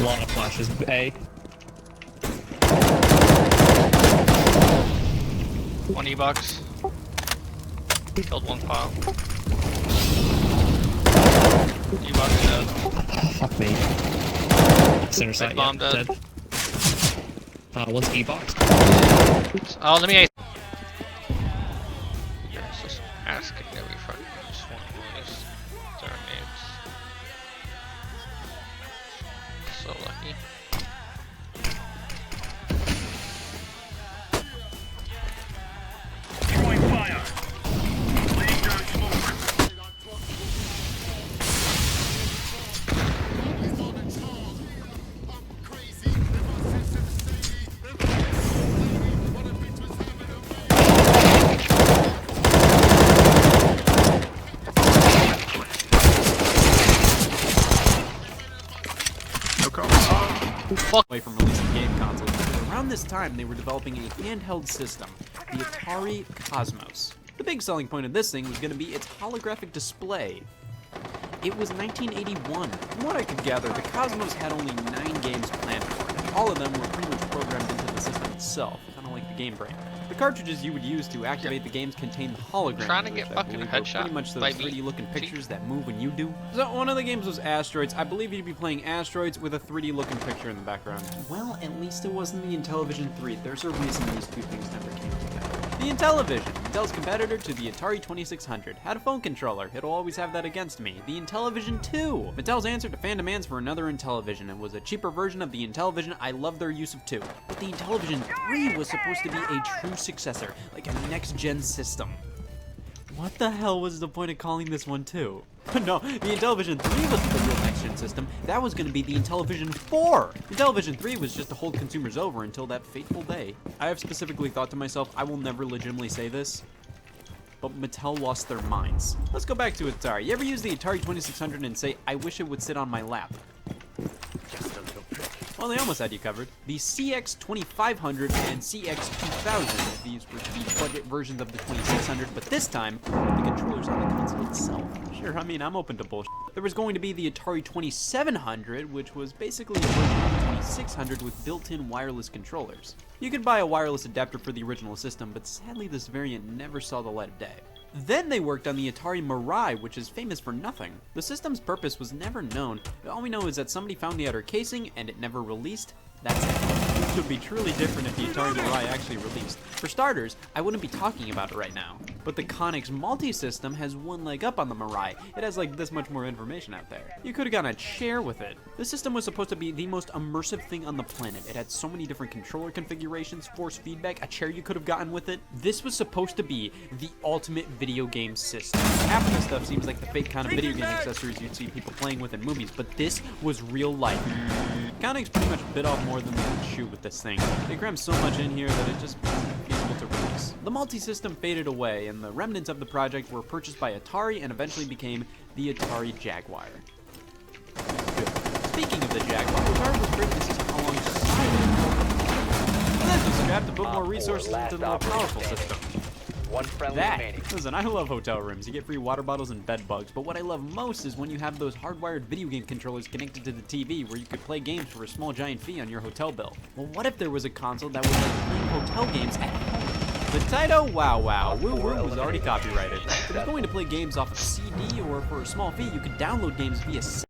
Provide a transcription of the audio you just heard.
lot of flashes. A. One E-box. Killed one pile. E-box dead. Fuck me. Center side, bomb yeah, dead. What's E-box? Oh, let me ask. Yes, just asking every fucking just one of these their names. So lucky. Throwing fire. Laying down smoke. Fuck away from releasing game consoles. Around this time, they were developing a handheld system, the Atari Cosmos. The big selling point of this thing was going to be its holographic display. It was 1981. From what I could gather, the Cosmos had only 9 games planned for it. All of them were pretty much programmed into the system itself, kind of like the game brain. The cartridges you would use to activate the games contained the holograms, Trying to get which I fucking believe were headshot pretty much those by me. 3D-looking pictures that move when you do. So one of the games was Asteroids. I believe you'd be playing Asteroids with a 3D-looking picture in the background. Well, at least it wasn't the Intellivision 3. There's a reason these two things never came together. The Intellivision, Intel's competitor to the Atari 2600, had a phone controller. It'll always have that against me. The Intellivision 2, Mattel's answer to fan demands for another Intellivision. It was a cheaper version of the Intellivision. I love their use of 2. But the Intellivision 3 was supposed to be a true successor, like a next-gen system. What the hell was the point of calling this one 2? No, the Intellivision 3 was the real next-gen system. That was going to be the Intellivision 4. Intellivision 3 was just to hold consumers over until that fateful day. I have specifically thought to myself, I will never legitimately say this, but Mattel lost their minds. Let's go back to Atari. You ever use the Atari 2600 and say, I wish it would sit on my lap? Just a little trick. Well, they almost had you covered. The CX2500 and CX2000. These were the budget versions of the 2600, but this time, with the controllers on the console itself. Sure, I mean, I'm open to bullshit. There was going to be the Atari 2700, which was basically a version of the 2600 with built-in wireless controllers. You could buy a wireless adapter for the original system, but sadly this variant never saw the light of day. Then they worked on the Atari Mirai, which is famous for nothing. The system's purpose was never known. All we know is that somebody found the outer casing and it never released. That's it. This would be truly different if the Atari Mirai actually released. For starters, I wouldn't be talking about it right now. But the Conix multi-system has one leg up on the Mirai. It has like this much more information out there. You could have gotten a chair with it. This system was supposed to be the most immersive thing on the planet. It had so many different controller configurations, force feedback, a chair you could have gotten with it. This was supposed to be the ultimate video game system. Half of this stuff seems like the fake kind of video game accessories you'd see people playing with in movies, but this was real life. Conix pretty much bit off more than they could chew with this thing. They crammed so much in here that it just wasn't feasible to release. The multi-system faded away, and the remnants of the project were purchased by Atari and eventually became the Atari Jaguar. Good. Speaking of the Jaguar, Atari was great to see how long it survived. This was scrapped to put more resources into the more powerful system. One friendly remaining. Listen, I love hotel rooms. You get free water bottles and bed bugs, but what I love most is when you have those hardwired video game controllers connected to the TV where you could play games for a small giant fee on your hotel bill. Well, what if there was a console that was like playing hotel games at home? The Taito Wow Wow Woo Woo was already copyrighted. If it was going to play games off of CD or for a small fee, you could download games via